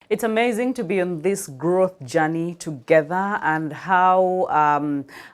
It's amazing to be on this growth journey together, and how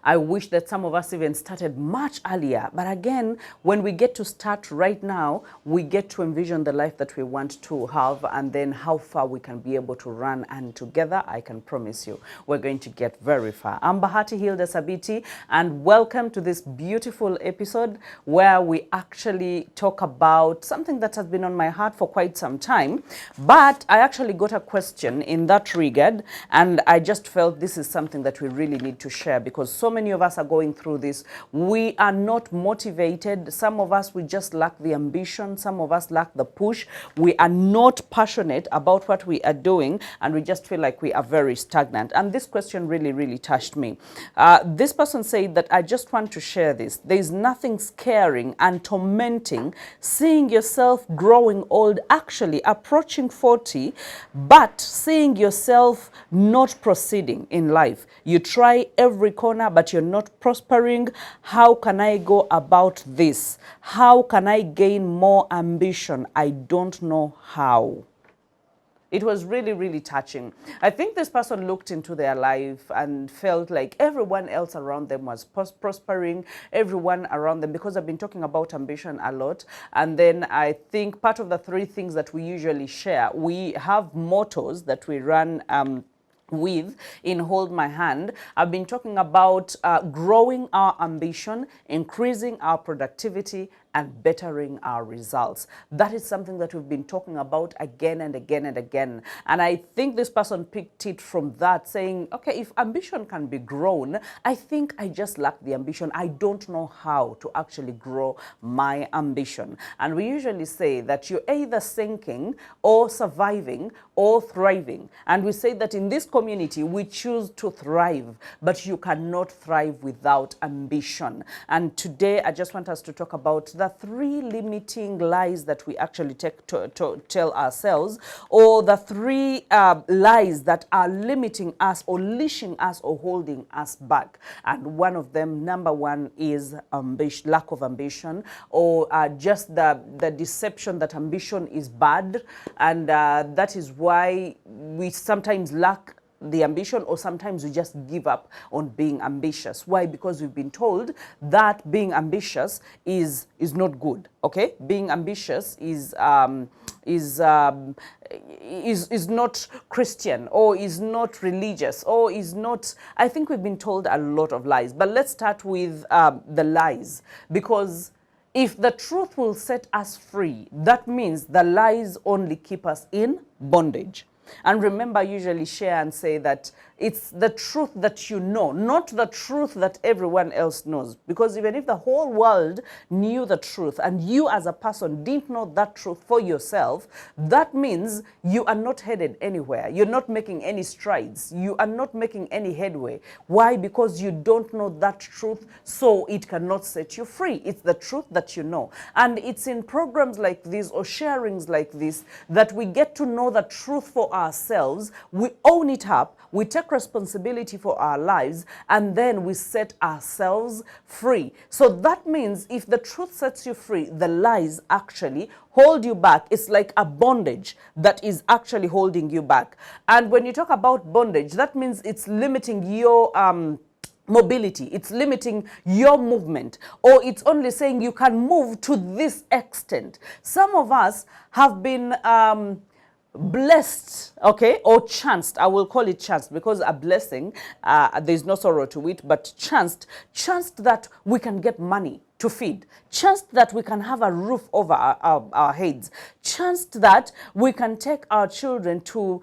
I wish that some of us even started much earlier. But again, when we get to start right now, we get to envision the life that we want to have, and then how far we can be able to run. And together, I can promise you, we're going to get very far. I'm Bahati Hilda Sabiti, and welcome to this beautiful episode where we actually talk about something that has been on my heart for quite some time. But I actually got a question in that regard, and I just felt this is something that we really need to share, because so many of us are going through this. We are not motivated. Some of us, we just lack the ambition. Some of us lack the push. We are not passionate about what we are doing, and we just feel like we are very stagnant. And this question really touched me. This person said that I just want to share this. There is nothing scaring and tormenting seeing yourself growing old, actually approaching 40, but seeing yourself not proceeding in life. You try every corner, but you're not prospering. How can I go about this? How can I gain more ambition? I don't know how. It was really touching. I think this person looked into their life and felt like everyone else around them was prospering, everyone around them, because I've been talking about ambition a lot. And then I think part of the three things that we usually share, we have mottos that we run with in Hold My Hand. I've been talking about growing our ambition, increasing our productivity, and bettering our results. That is something that we've been talking about again and again and again. And I think this person picked it from that, saying, okay, if ambition can be grown, I think I just lack the ambition. I don't know how to actually grow my ambition. And we usually say that you're either sinking or surviving or thriving. And we say that in this community, we choose to thrive, but you cannot thrive without ambition. And today, I just want us to talk about the three limiting lies that we actually take to tell ourselves, or the three lies that are limiting us or leashing us or holding us back. And one of them, number one, is ambition, lack of ambition, or just the deception that ambition is bad. And that is why we sometimes lack the ambition, or sometimes we just give up on being ambitious. Why? Because we've been told that being ambitious is not good. Okay, being ambitious is not Christian, or is not religious, or is not. I think we've been told a lot of lies. But let's start with the lies, because if the truth will set us free, that means the lies only keep us in bondage. And remember, I usually share and say that it's the truth that you know, not the truth that everyone else knows. Because even if the whole world knew the truth and you as a person didn't know that truth for yourself, that means you are not headed anywhere. You're not making any strides. You are not making any headway. Why? Because you don't know that truth, so it cannot set you free. It's the truth that you know. And it's in programs like this or sharings like this that we get to know the truth for ourselves. We own it up. We take responsibility for our lives, and then we set ourselves free. So that means if the truth sets you free, the lies actually hold you back. It's like a bondage that is actually holding you back. And when you talk about bondage, that means it's limiting your mobility, it's limiting your movement, or it's only saying you can move to this extent. Some of us have been blessed, okay, or chanced. I will call it chanced, because a blessing, there's no sorrow to it, but chanced that we can get money to feed, chanced that we can have a roof over our heads, chanced that we can take our children to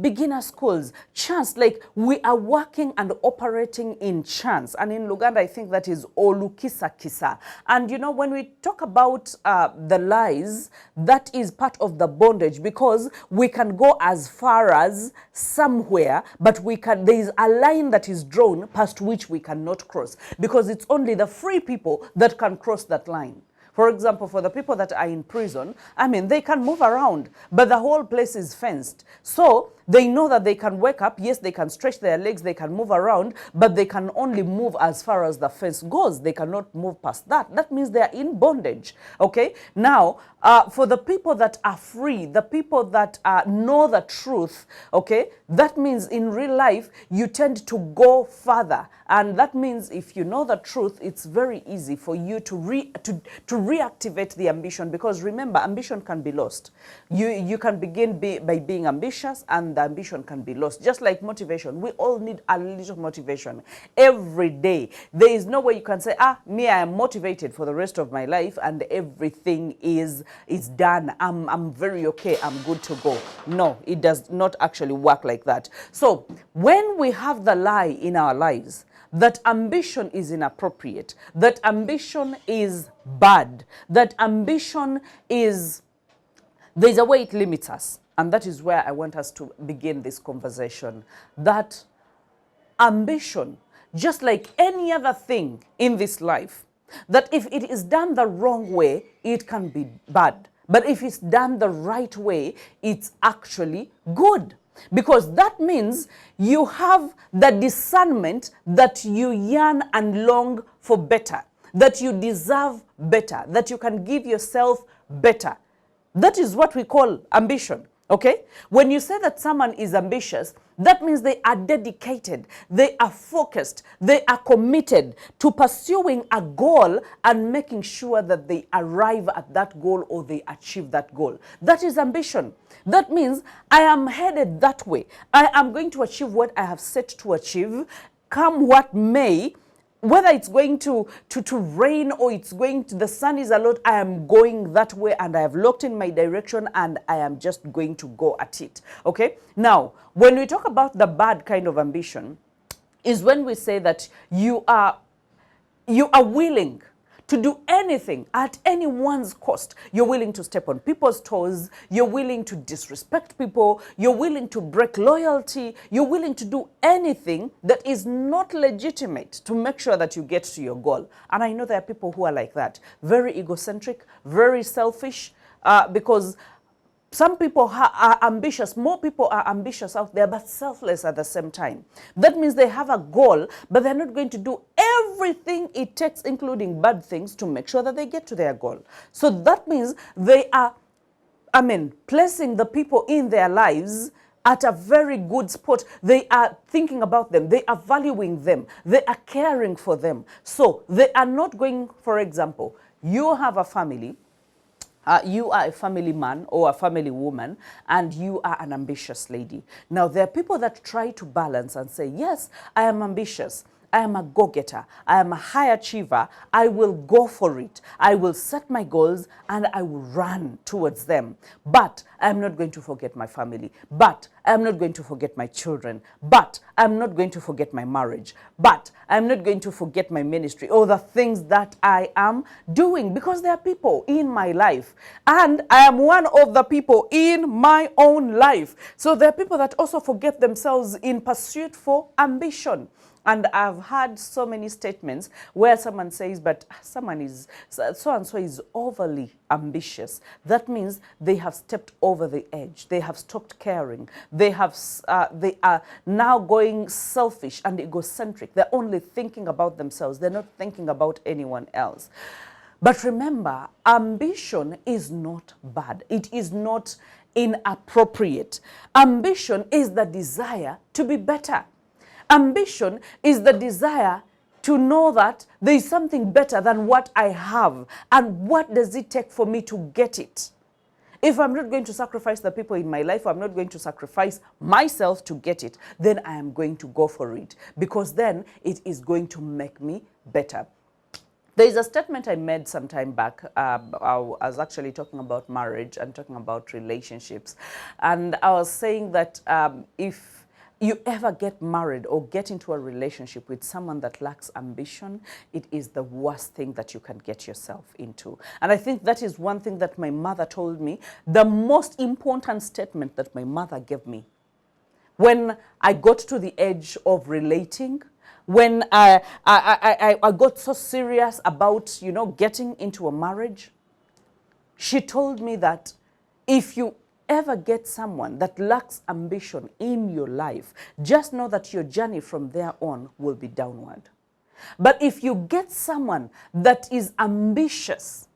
beginner schools, chanced, like we are working and operating in chance. And in Luganda, I think that is olukisa kisa. And you know, when we talk about the lies, that is part of the bondage, because we can go as far as somewhere, but there is a line that is drawn past which we cannot cross, because it's only the free people that can cross that line. For example, for the people that are in prison, I mean, they can move around, but the whole place is fenced. So they know that they can wake up, yes, they can stretch their legs, they can move around, but they can only move as far as the fence goes. They cannot move past that. That means they are in bondage, okay? Now, for the people that are free, the people that know the truth, okay, that means in real life, you tend to go further. And that means if you know the truth, it's very easy for you to reactivate the ambition, because remember, ambition can be lost. You can begin by being ambitious, and the ambition can be lost. Just like motivation, we all need a little motivation every day. There is no way you can say, me, I am motivated for the rest of my life and everything is done. I'm very okay, I'm good to go. No, it does not actually work like that. So when we have the lie in our lives that ambition is inappropriate, that ambition is bad, that ambition is, there's a way it limits us. And that is where I want us to begin this conversation. That ambition, just like any other thing in this life, that if it is done the wrong way, it can be bad. But if it's done the right way, it's actually good. Because that means you have the discernment that you yearn and long for better, that you deserve better, that you can give yourself better. That is what we call ambition. Okay? When you say that someone is ambitious, that means they are dedicated, they are focused, they are committed to pursuing a goal and making sure that they arrive at that goal or they achieve that goal. That is ambition. That means I am headed that way. I am going to achieve what I have set to achieve, come what may. Whether it's going to rain or it's going to, the sun is a lot, I am going that way and I have locked in my direction and I am just going to go at it. Okay? Now, when we talk about the bad kind of ambition, is when we say that you are willing to do anything at anyone's cost. You're willing to step on people's toes. You're willing to disrespect people. You're willing to break loyalty. You're willing to do anything that is not legitimate to make sure that you get to your goal. And I know there are people who are like that. Very egocentric, very selfish, because some people are ambitious. More people are ambitious out there, but selfless at the same time. That means they have a goal, but they're not going to do everything it takes, including bad things, to make sure that they get to their goal. So that means they are, placing the people in their lives at a very good spot. They are thinking about them. They are valuing them. They are caring for them. So they are not going, for example, you have a family. You are a family man or a family woman, and you are an ambitious lady. Now, there are people that try to balance and say, yes, I am ambitious. I am a go-getter. I am a high achiever. I will go for it. I will set my goals and I will run towards them. But I'm not going to forget my family. But I'm not going to forget my children. But I'm not going to forget my marriage. But I'm not going to forget my ministry or the things that I am doing, because there are people in my life. And I am one of the people in my own life. So there are people that also forget themselves in pursuit for ambition. And I've heard so many statements where someone says, but someone is, so-and-so is overly ambitious. That means they have stepped over the edge. They have stopped caring. They are now going selfish and egocentric. They're only thinking about themselves. They're not thinking about anyone else. But remember, ambition is not bad. It is not inappropriate. Ambition is the desire to be better. Ambition is the desire to know that there is something better than what I have, and what does it take for me to get it. If I'm not going to sacrifice the people in my life, I'm not going to sacrifice myself to get it, then I am going to go for it, because then it is going to make me better. There is a statement I made some time back. I was actually talking about marriage and talking about relationships. And I was saying that if you ever get married or get into a relationship with someone that lacks ambition, it is the worst thing that you can get yourself into. And I think that is one thing that my mother told me, the most important statement that my mother gave me. When I got to the edge of relating, When I got so serious about, you know, getting into a marriage, she told me that if you ever get someone that lacks ambition in your life, just know that your journey from there on will be downward. But if you get someone that is ambitious,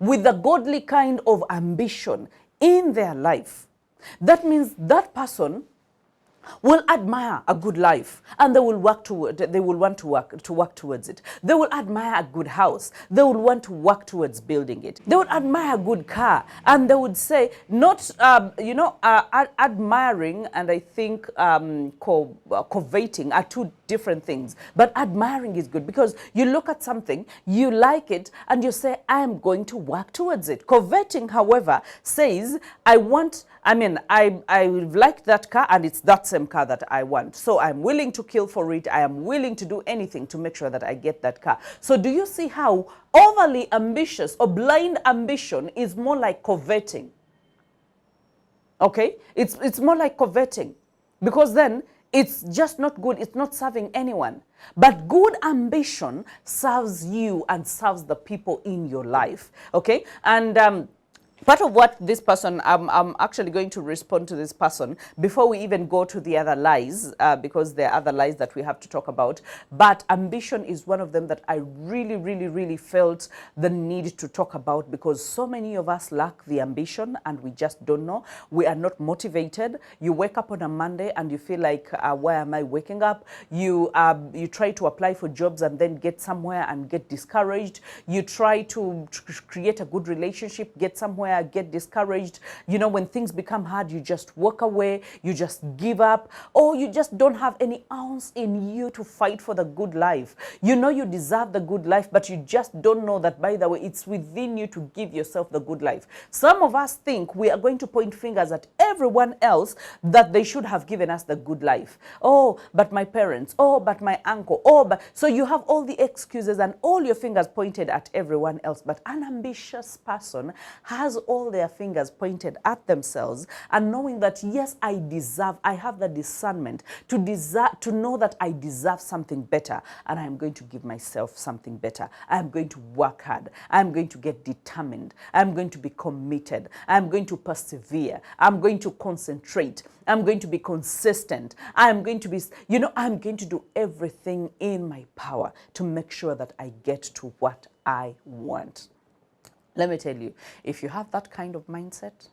with a godly kind of ambition in their life, that means that person will admire a good life, and they will work toward, they will want to work towards it. They will admire a good house. They will want to work towards building it. They would admire a good car, and they would say, not, admiring and I think coveting are two different things. But admiring is good because you look at something, you like it, and you say, I am going to work towards it. Coveting, however, says, I like that car, and it's that same car that I want. So I'm willing to kill for it. I am willing to do anything to make sure that I get that car. So do you see how overly ambitious or blind ambition is more like coveting? Okay? It's more like coveting, because then it's just not good. It's not serving anyone. But good ambition serves you and serves the people in your life. Okay? And part of what this person, I'm actually going to respond to this person before we even go to the other lies, because there are other lies that we have to talk about. But ambition is one of them that I really, really, really felt the need to talk about, because so many of us lack the ambition and we just don't know. We are not motivated. You wake up on a Monday and you feel like, why am I waking up? You try to apply for jobs and then get somewhere and get discouraged. You try to create a good relationship, get somewhere, get discouraged. You know, when things become hard, you just walk away, you just give up, or you just don't have any ounce in you to fight for the good life. You know you deserve the good life, but you just don't know that, by the way, it's within you to give yourself the good life. Some of us think we are going to point fingers at everyone else that they should have given us the good life. Oh, but my parents. Oh, but my uncle. Oh, but... So you have all the excuses and all your fingers pointed at everyone else. But an ambitious person has all their fingers pointed at themselves, and knowing that, yes, I have the discernment to know that I deserve something better, and I'm going to give myself something better. I'm going to work hard. I'm going to get determined. I'm going to be committed. I'm going to persevere. I'm going to concentrate. I'm going to be consistent. I'm going to be, I'm going to do everything in my power to make sure that I get to what I want. Let me tell you, if you have that kind of mindset,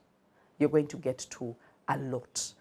you're going to get to a lot.